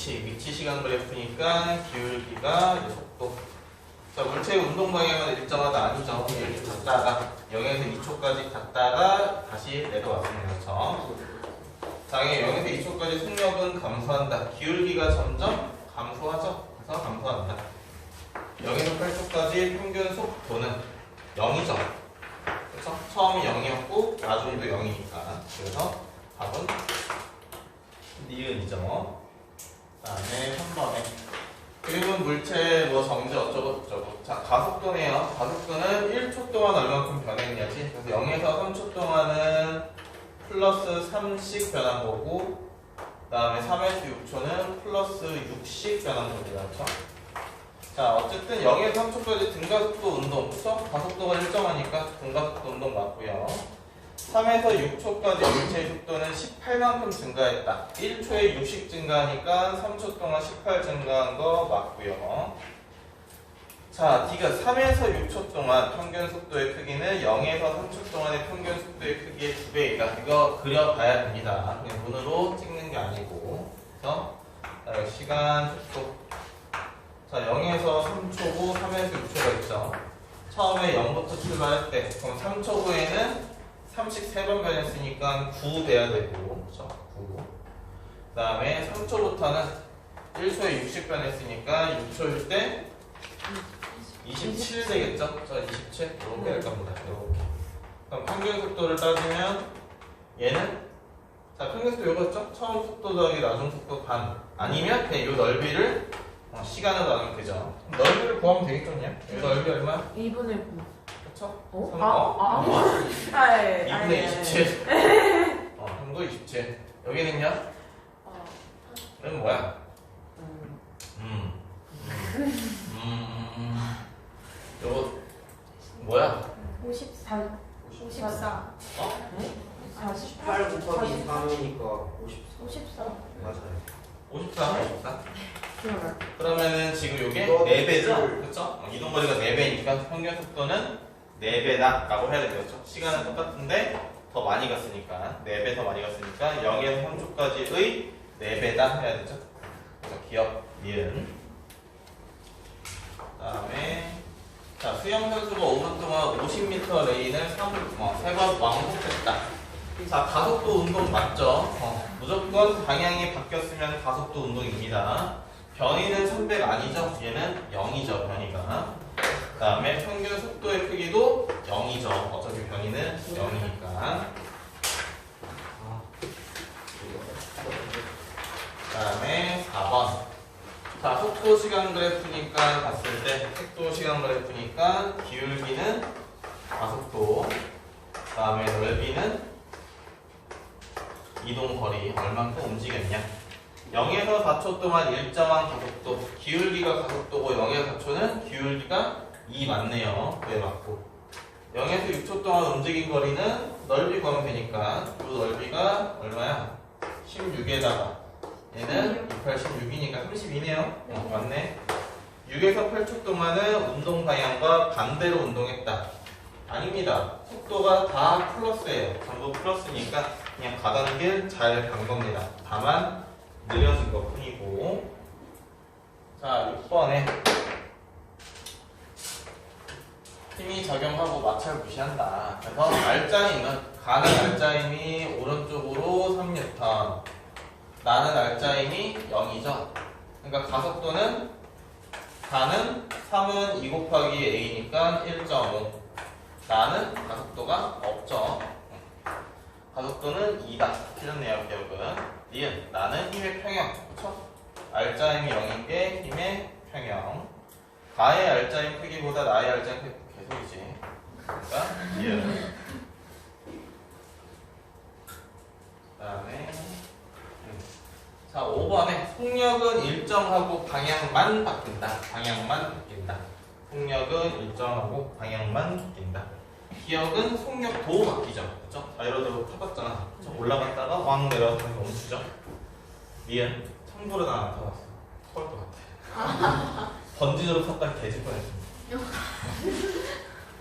위치 시간 그래프니까 기울기가 이제 속도. 자, 물체의 운동 방향은 일정하다 아니죠. 이렇게 갔다가 0에서 2초까지 갔다가 다시 내려왔습니다. 그렇죠? 장애 0에서 2초까지 속력은 감소한다. 기울기가 점점 감소하죠. 그래서 감소한다. 0에서 8초까지 평균 속도는 0이죠. 그렇죠? 처음이 0이었고 나중에도 0이니까. 그래서 답은 니은이죠. 다음에 3번에 1분 물체 뭐 정지 어쩌고 저쩌고. 자, 가속도네요. 가속도는 1초 동안 얼만큼 변했냐지. 그래서 0에서 3초 동안은 플러스 3씩 변한 거고, 그 다음에 3에서 6초는 플러스 6씩 변한 거죠. 그렇죠? 자, 어쨌든 0에서 3초까지 등가속도 운동, 그렇죠? 가속도가 일정하니까 등가속도 운동 맞고요. 3에서 6초까지 물체의 속도는 18만큼 증가했다. 1초에 60 증가하니까 3초 동안 18 증가한 거 맞고요. 자, D가 3에서 6초 동안 평균 속도의 크기는 0에서 3초 동안의 평균 속도의 크기의 2배이다. 이거 그려봐야 됩니다. 그냥 눈으로 찍는 게 아니고. 그래서 시간 속도. 자, 0에서 3초 후 3에서 6초가 있죠. 처음에 0부터 출발할 때 그럼 3초 후에는 3씩 3번 변했으니까 9 돼야 되고, 그렇죠? 9. 그 다음에 3초부터는 1초에 60 변했으니까 6초일 때 27 되겠죠? 저 27? 이렇게 될 겁니다. 이렇게. 그럼 평균 속도를 따지면 얘는, 자, 평균 속도 이거였죠? 처음 속도 더하기 나중 속도 반. 아니면 그냥 이 넓이를 시간으로 나누면 되죠. 넓이를 구하면 되겠죠? 이 넓이 얼마? 2분의 9. 그쵸? 아, 2분의 27. 형도 27. 여기는요? 얘는 뭐야? 요거 뭐야? 54. 54. 어? 8 곱하기 3이니까 54. 맞아요. 54, 54. 기억나. 그러면은 지금 요게 4배죠? 그쵸? 이동거리가 4배니까 평균 속도는 4배다 라고 해야 되겠죠? 시간은 똑같은데 더 많이 갔으니까 4배 더 많이 갔으니까 0에서 3초까지의 4배다 해야 되죠? 그래서 기억, 니은. 그 다음에 자, 수영 선수가 5분 동안 50m 레인을 3번 왕복했다. 자, 가속도 운동 맞죠? 무조건 방향이 바뀌었으면 가속도 운동입니다. 변이는 300 아니죠? 얘는 0이죠, 변이가. 그 다음에 평균 속도의 크기도 0이죠. 어차피 변이는 0이니까. 그 다음에 4번. 자, 속도 시간 그래프니까 봤을 때, 속도 시간 그래프니까 기울기는 가속도, 그 다음에 넓이는 이동거리, 얼만큼 움직였냐. 0에서 4초 동안 일정한 가속도, 기울기가 가속도고 0에서 4초는 기울기가 2 맞네요. 그에 맞고 0에서 6초 동안 움직인 거리는 넓이 구하면 되니까 이 넓이가 얼마야? 16에다가 얘는 28, 16이니까 32네요. 맞네. 6에서 8초 동안은 운동 방향과 반대로 운동했다. 아닙니다. 속도가 다 플러스예요. 전부 플러스니까 그냥 가던 길 잘 간 겁니다. 다만 느려진 것 뿐이고. 자, 6번에 힘이 작용하고 마찰 무시한다. 그래서 알짜임은, 가는 알짜임이 오른쪽으로 3N, 나는 알짜임이 0이죠. 그러니까 가속도는, 가는 3은 2 곱하기 A니까 1.5. 나는 가속도가 없죠. 가속도는 2다. 틀렸네요, 기억은. 니은, 나는 힘의 평형. 그쵸? 알짜임이 0인 게 힘의 평형. 가의 알짜임 크기보다 나의 알짜임 크기 계속이지. 그러니까 니은. 그 다음에 자, 5번에 속력은 일정하고 방향만 바뀐다. 방향만 바뀐다. 속력은 일정하고 방향만 바뀐다. 기억은 속력도 바뀌죠. 그렇죠? 자이로드로 타봤잖아. 올라갔다가 왕 내려가서 멈추죠. 미안. 참고로 나 안 타봤어. 토할 것 같아. 번지저로 탔다가 개질 뻔했습니다.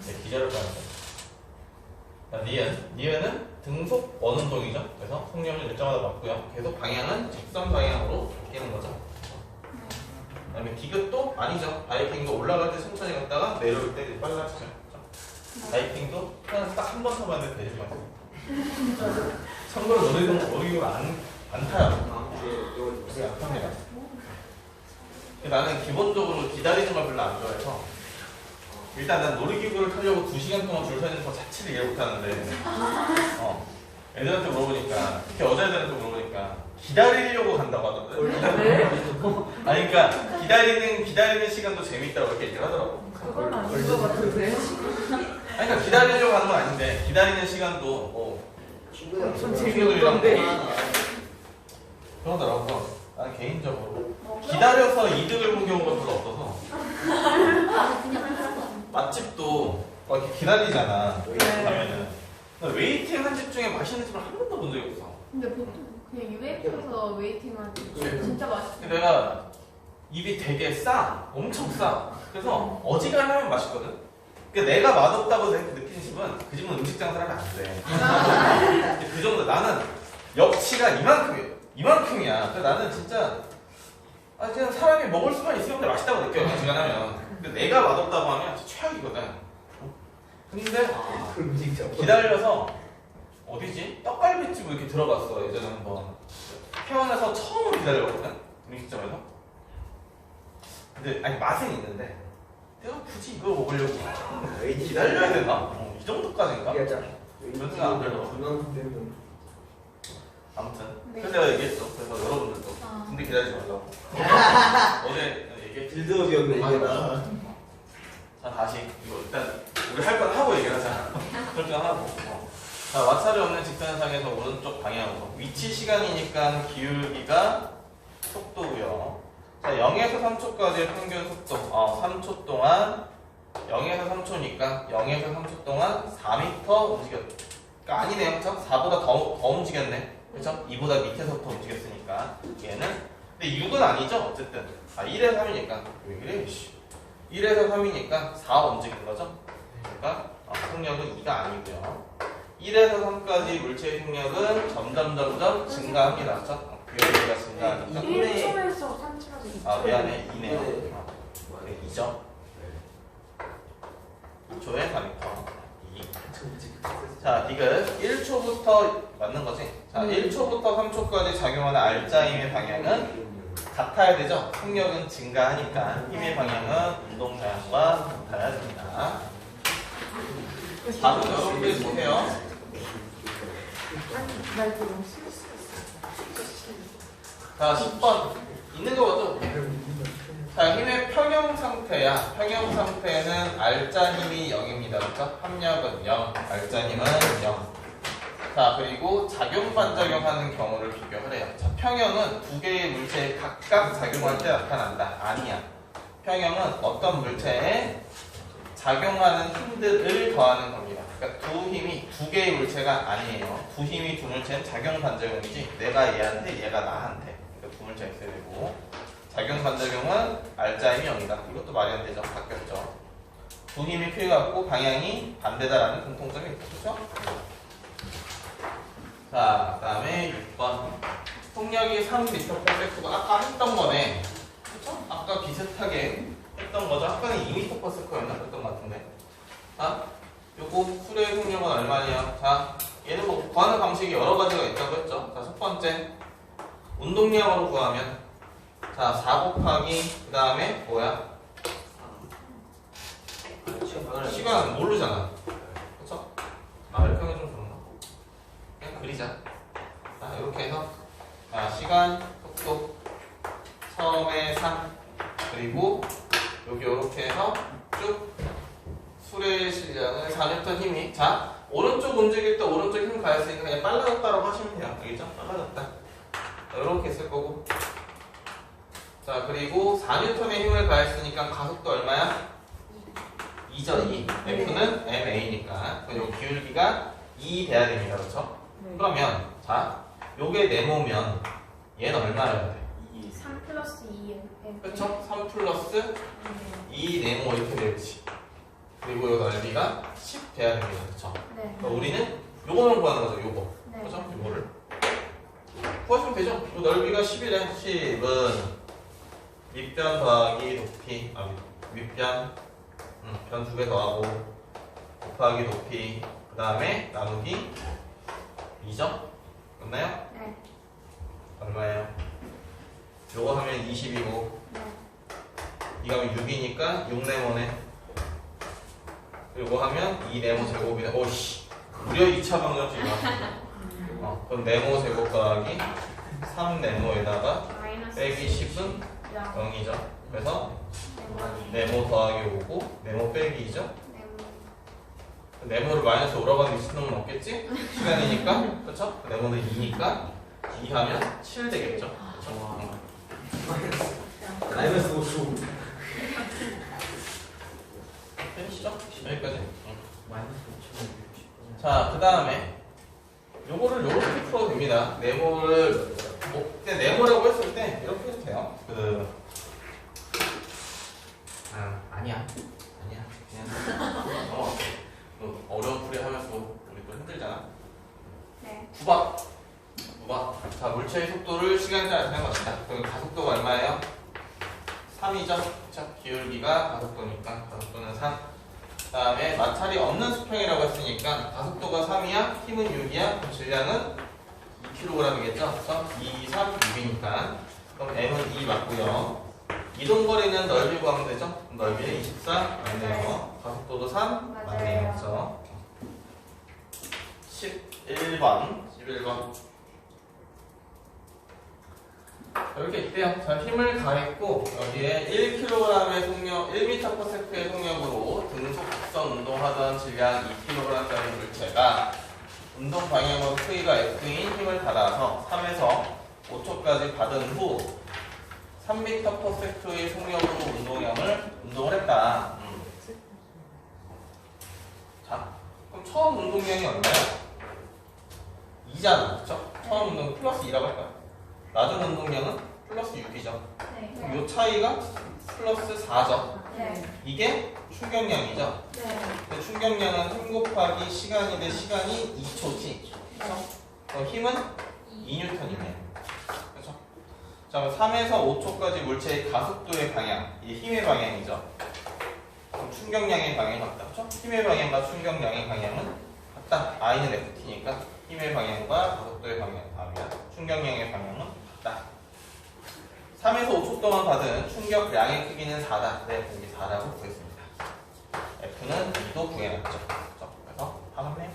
네, 기절할 뻔했어요. 니은은 등속 원운동이죠. 그래서 속력을 일정하다 맞고요. 계속 방향은 직선 방향으로 바뀌는 거죠. 그다음에 디귿도 아니죠. 바이킹도 올라갈 때 천천히 갔다가 내려올 때 빨라지죠. 바이킹도 그냥 딱 한 번 타봤는데 되지 마세요. 참고로 놀이기구 안 타요. 그게 안 탑니다. 나는 기본적으로 기다리는 걸 별로 안 좋아해서 일단 난 놀이기구를 타려고 2시간 동안 줄 서 있는 거 자체를 이해 못하는데 애들한테 물어보니까 특히 여자애들한테 물어보니까 기다리려고 간다고 하던데. 아니 그러니까 기다리는 시간도 재밌다고 이렇게 얘기를 하더라고. 그건 아닌 것 같은데요? 아니 그러니까 기다리려고 하는 건 아닌데 기다리는 시간도 전 친구들이랑 재미없던데. 그러더라고. 나는 개인적으로 기다려서 이득을 본 경우가 별로 없어서 맛집도 이렇게 기다리잖아. 가면은 웨이팅 한 집 중에 맛있는 집을 한 번도 본 적이 없어. 근데 보통 그냥 UF에서 웨이팅하는 진짜 맛있어. 내가 입이 되게 엄청 싸. 그래서 어지간하면 맛있거든. 그러니까 내가 맛없다고 느낀 집은 그 집은 음식 장사를 하면 안 돼. 그 정도. 나는 역치가 이만큼이야. 그래서 나는 진짜 그냥 사람이 먹을 수만 있으면 맛있다고 느껴요. 어지간하면. 근데 내가 맛없다고 하면 진짜 최악이거든. 근데 기다려서 어디지? 떡갈비집을 이렇게 들어갔어. 예전에 한번 태어나서 처음 기다려봤거든. 음식점에서. 근데 아니 맛은 있는데 내가 굳이 이걸 먹으려고 기다려야 되나? 이 정도까지인가? 그런 생각 안 들더라고. 아무튼 네. 그래서 내가 얘기했어. 그래서 여러분들도 군대 기다리지 말라고. 어제 얘기했지. 빌드업이었네. 자 다시 이거 일단 우리 할 건 하고 얘기하자. 설정하고. 자 마찰이 없는 직선상에서 오른쪽 방향으로 위치 시간이니까 기울기가 속도고요. 자 0에서 3초까지의 평균 속도 3초 동안 0에서 3초니까 0에서 3초 동안 4m 움직였다. 그러니까 아니네요. 그쵸? 4보다 더 움직였네. 그쵸? 2보다 밑에서부터 움직였으니까 얘는 근데 6은 아니죠. 어쨌든 1에서 3이니까 왜 그래? 1에서 3이니까 4 움직인 거죠. 그러니까 속력은 2가 아니고요. 1에서 3까지 물체의 속력은 점점 증가합니다. 그렇죠? 기울기가 증가하니까 1초에서 3초까지. 미안해. 2네요. 그래 2죠. 2초에 4m. 2. 자, 디귿 1초부터 맞는 거지? 자, 1초부터 3초까지 작용하는 R자임의 방향은 같아야 되죠? 속력은 증가하니까 힘의 방향은 운동 방향과 같아야 됩니다. 답은 여러분들이 보세요. 자, 10번 있는 거죠? 자, 힘의 평형 상태야. 평형 상태는 R자 힘이 0입니다. 그렇죠? 합력은 0, R자 힘은 0. 자, 그리고 작용 반작용하는 경우를 비교하래요. 자, 평형은 두 개의 물체에 각각 작용할 때 나타난다. 아니야. 평형은 어떤 물체에 작용하는 힘들을 더하는 겁니다. 그러니까 두 개의 물체가 아니에요. 두 힘이 두 물체는 작용 반작용이지. 내가 얘한테, 얘가 나한테. 그러니까 두 물체가 있어야 되고. 작용 반작용은 R자임이 0이다. 이것도 말이 안 되죠. 바뀌었죠. 두 힘이 크게 갖고 방향이 반대다라는 공통점이 있죠. 그렇죠? 자, 그 다음에 6번. 속력이 3m/s가 아까 했던 거네. 그쵸? 아까 비슷하게 했던 거죠. 아까는 2m/s였나? 그랬던 것 같은데. 자, 요거 수레의 속력은 얼마냐? 자, 얘는 뭐 구하는 방식이 여러 가지가 있다고 했죠. 자, 첫 번째. 운동량으로 구하면 자, 4 곱하기 그 다음에 뭐야? 시간 모르잖아. 그쵸? 이렇게 하면 좀 좋나? 그냥 그리자. 자, 이렇게 해서 시간, 속도, 처음에 3 그리고 여기 이렇게 해서 쭉 수레의 실량을 4N 힘이 자, 오른쪽 움직일 때 오른쪽 힘 가했으니까 그냥 빨라졌다라고 하시면 돼요. 알겠죠? 빨라졌다. 자, 이렇게 쓸 거고 자, 그리고 4N의 힘을 가했으니까 가속도 얼마야? 2죠, 2. F는 MA니까. 그리고 기울기가 2 돼야 됩니다. 그렇죠? 그러면, 자, 요게 네모면 얘는 얼마여야 돼? 3 플러스 2. 그렇죠? 3 플러스 2 네모 이렇게 되겠지. 그리고 요 넓이가 10 돼야 됩니다. 그렇죠? 네. 그러니까 우리는 요거만 구하는 거죠, 요거. 네. 그렇죠? 요거를. 구하시면 되죠? 요 넓이가 10이래. 10은 밑변 더하기 높이, 윗변, 변 2배 더하고 곱하기 높이, 그 다음에 나누기 2죠? 맞나요? 네. 얼마예요? 요거 하면 20이고 네. 이거 하면 6이니까 6네모네. 요거 하면 2네모 제곱이네. 오씨, 무려 2차 방정식이야. 그럼 네모 제곱 더하기 3네모에다가 마이너스 빼기 10은 0. 0이죠. 그래서 네모. 네모 더하기 5고 네모 빼기 2죠. 네모. 네모를 마이너스 5라고 하는 미친놈은 없겠지? 시간이니까. 그쵸? 네모는 2니까 2 하면 7 되겠죠. 그쵸? 마이너스 55. 되시죠? 여기까지. 마이너스 5천. 자, 그 다음에 요거를 요렇게 풀어도 됩니다. 네모를 그냥 네모라고 했을 때 이렇게 해도 돼요. 아니야 그냥 어려운 풀이 하면서 우리 또 힘들잖아. 네. 9번. 자, 물체의 속도를 시간에 따라 생각합시다. 그럼 가속도가 얼마예요? 3이죠. 자, 기울기가 가속도니까 가속도는 3. 그 다음에 마찰이 없는 수평이라고 했으니까 가속도가 3이야, 힘은 6이야, 그럼 질량은 2kg이겠죠? 그래서 2, 3, 6이니까 그럼 M은 2 맞고요. 이동거리는 넓이 구하면 되죠? 넓이는 24 맞네요. 가속도도 3 맞네요. 그래서 11번 이렇게 있대요. 자, 힘을 가했고 여기에 1kg의 속력, 1m/s의 속력으로 등속 곡선 운동하던 질량 2kg짜리 물체가 운동 방향으로 크기가 F인 힘을 받아서 3에서 5초까지 받은 후 3m/s의 속력으로 운동을 했다. 자, 그럼 처음 운동량이 얼마야? 2잖아, 그렇죠? 처음 운동 플러스 2라고 할까요? 낮은 운동량은 플러스 6이죠. 네. 그럼 이 차이가 플러스 4죠. 네. 이게 충격량이죠. 네. 근데 충격량은 힘 곱하기 시간이 돼 시간이 2초지. 그렇죠? 그럼 힘은 2N이네. 그렇죠? 자, 그럼 3에서 5초까지 물체의 가속도의 방향, 이게 힘의 방향이죠. 그럼 충격량의 방향이 같다. 그렇죠? 힘의 방향과 충격량의 방향은 같다. I는 FT니까 힘의 방향과 가속도의 방향, 충격량의 방향은 같다. 3에서 5초 동안 받은 충격량의 크기는 4다. 네, 여기 4라고 구했습니다. F는 2도 구해놨죠. 그렇죠? 그래서 다 맞네요.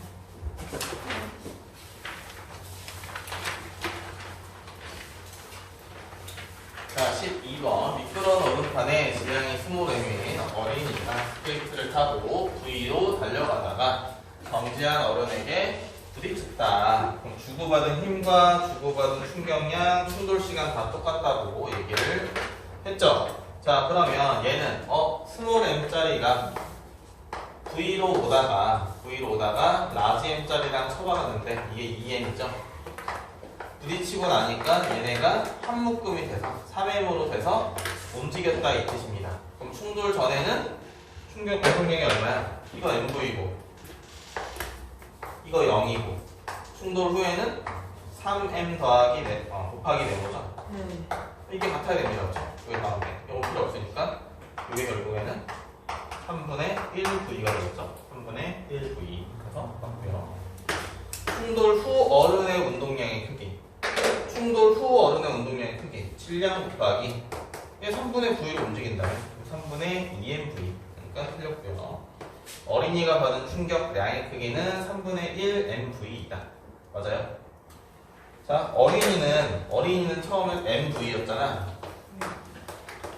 자, 12번. 미끄러운 얼음판에 질량이 20g인 어린이가 스케이트를 타고 V로 달려가다가 정지한 어른에게 부딪혔다. 그럼 주고받은 힘과 주고받은 충격량, 충돌 시간 다 똑같다고 얘기를 했죠. 자, 그러면 얘는 스몰 m짜리가 V로 오다가 라지 m짜리랑 쳐박았는데 이게 2m이죠. 부딪히고 나니까 얘네가 한 묶음이 돼서 3m으로 돼서 움직였다 이 뜻입니다. 그럼 충돌 전에는 충격 배속량이 얼마야? 이거 mv고 이거 0이고 충돌 후에는 3m 더하기 곱하기 네모죠. 이게 같아야 됩니다. 그렇죠? 이게 가운데 이거 필요 없으니까 이게 결국에는 3분의 1V가 되겠죠. 3분의 1V. 그래서 맞고요. 충돌 후 어른의 운동량의 크기, 충돌 후 어른의 운동량의 크기, 질량 곱하기 이게 3분의 V로 움직인다면 3분의 2mV. 그러니까 틀렸고요. 어린이가 받은 충격량의 크기는 3분의 1mV이다. 맞아요? 자, 어린이는 처음에 mV였잖아.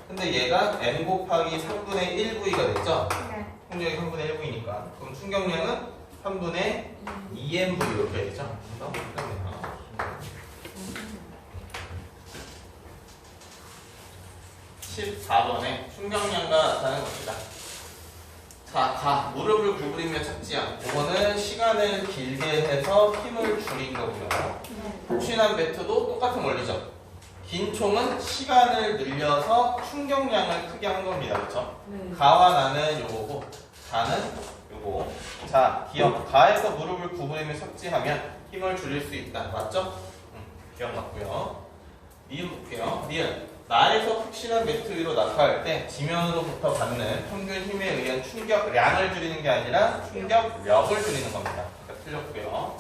근데 얘가 m 곱하기 3분의 1V가 됐죠? 네. 충격이 3분의 1V니까. 그럼 충격량은 3분의 2mV 이렇게 되죠? 그래서 끝내요. 14번에 충격량과 나타나는 겁니다. 자, 무릎을 구부리며 착지함. 이거는 시간을 길게 해서 힘을 줄인 거고요. 푹신한 매트도 똑같은 원리죠. 긴 총은 시간을 늘려서 충격량을 크게 한 겁니다. 그렇죠? 가와 나는 요거고 가는 요거. 자, 기억. 가에서 무릎을 구부리며 착지하면 힘을 줄일 수 있다. 맞죠? 기억 맞고요. 니은 볼게요. 니은. 나에서 푹신한 매트 위로 낙하할 때 지면으로부터 받는 평균 힘에 의한 충격량을 줄이는 게 아니라 충격력을 줄이는 겁니다. 그러니까 틀렸고요.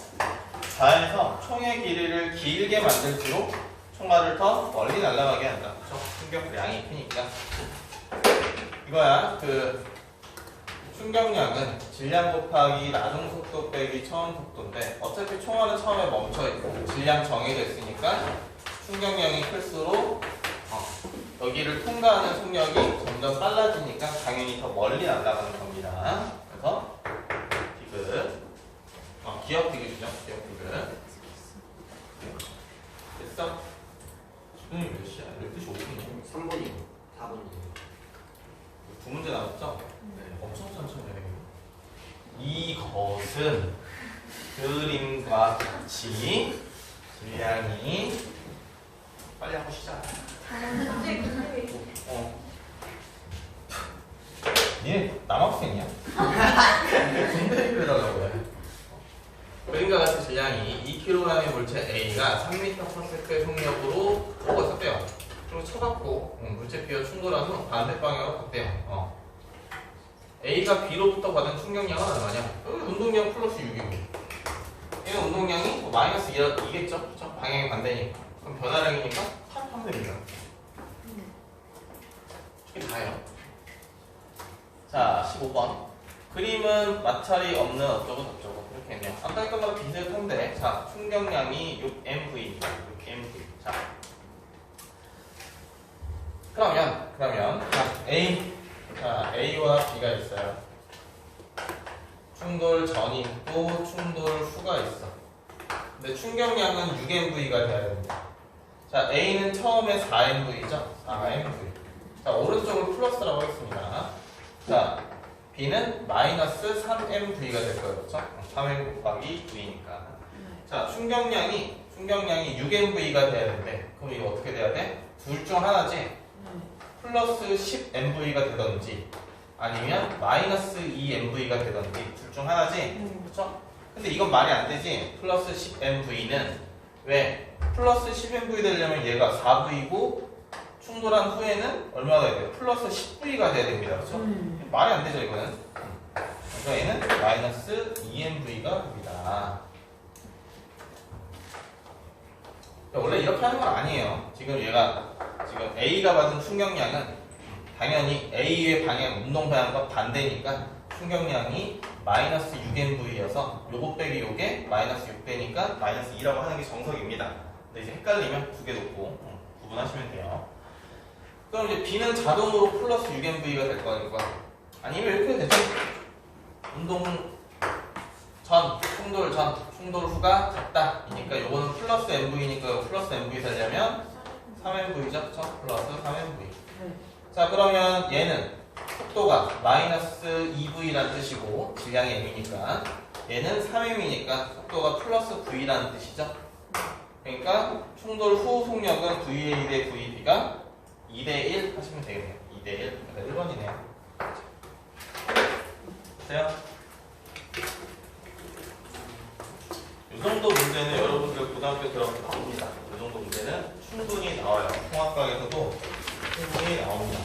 자에서 총의 길이를 길게 만들수록 총알을 더 멀리 날아가게 한다. 그렇죠? 충격량이 크니까. 이거야. 충격량은 질량 곱하기 나중 속도 빼기 처음 속도인데 어차피 총알은 처음에 멈춰있고 질량 정해져 있으니까 충격량이 클수록 여기를 통과하는 속력이 점점 빨라지니까 당연히 더 멀리 날아가는 겁니다. 그래서 디귿 기억 디귿이죠. 기억 디귿 됐어? 수능이 몇 시야? 12시 5분이야. 3분이고 4분이고. 9문제 남았죠? 엄청 천천히 해요. 이것은 그림과 같이 질량이 빨리 하고 시작. 얘 남학생이야? 군대 얘기를 해달라고 해. 그림과 같이 질량이 2kg의 물체 A가 3m/s의 속력으로 오고 있었대요. 그리고 쳐갖고 물체 B와 충돌한 후 반대 방향으로 갔대요. A가 B로부터 받은 충격량은 얼마냐? 여기 운동량 플러스 6이고 얘는 운동량이 마이너스 2겠죠? 그렇죠? 방향이 반대니까. 그럼 변화량이니까 8 하면 됩니다. 이게 다예요. 자, 15번. 그림은 마찰이 없는 어쩌고 저쩌고 이렇게 했네요. 아까 했던 거랑 비슷한데 자, 충격량이 6mV입니다. 6mV. 자, 그러면 자, A와 B가 있어요. 충돌 전이 있고 충돌 후가 있어. 근데 충격량은 6mV가 돼야 됩니다. 자, A는 처음에 4mV죠? 4mV. 자, 오른쪽을 플러스라고 하겠습니다. 자, B는 마이너스 3mV가 될 거예요. 그렇죠? 3m 곱하기 V니까. 자, 충격량이 6mV가 돼야 되는데 그럼 이거 어떻게 돼야 돼? 둘 중 하나지. 플러스 10mV가 되던지 아니면 마이너스 2mV가 되던지 둘 중 하나지. 그렇죠? 근데 이건 말이 안 되지. 플러스 10mV는 왜? 플러스 10mV 되려면 얘가 4V고 충돌한 후에는 얼마가 돼야 돼요? 플러스 10V가 돼야 됩니다. 그렇죠? 말이 안 되죠 이거는. 그래서 얘는 마이너스 2mV가 됩니다. 원래 이렇게 하는 건 아니에요. 지금 A가 받은 충격량은 당연히 A의 방향, 운동 방향과 반대니까 충격량이 마이너스 6mV여서 요거 빼기 요게 마이너스 6되니까 마이너스 2라고 하는 게 정석입니다. 근데 이제 헷갈리면 두 개 놓고 구분하시면 돼요. 그럼 이제 B는 자동으로 플러스 6mV가 될 거니까 아니면 이렇게 되죠. 운동 전, 충돌 후가 같다. 이니까 요거는 플러스 mv니까 플러스 mv 되려면 3mv죠. 그쵸? 플러스 3mv. 자, 그러면 얘는 속도가 마이너스 2v라는 뜻이고 질량이 m이니까 얘는 3m이니까 속도가 플러스 v라는 뜻이죠. 그러니까 충돌 후 속력은 va 대 vb가 2대1 하시면 되겠네요. 2대1. 그러니까 1번이네요. 됐어요? 이 정도 문제는 여러분들 고등학교 들어가서 나옵니다. 이 정도 문제는 충분히 나와요. 통합과에서도 충분히 나옵니다.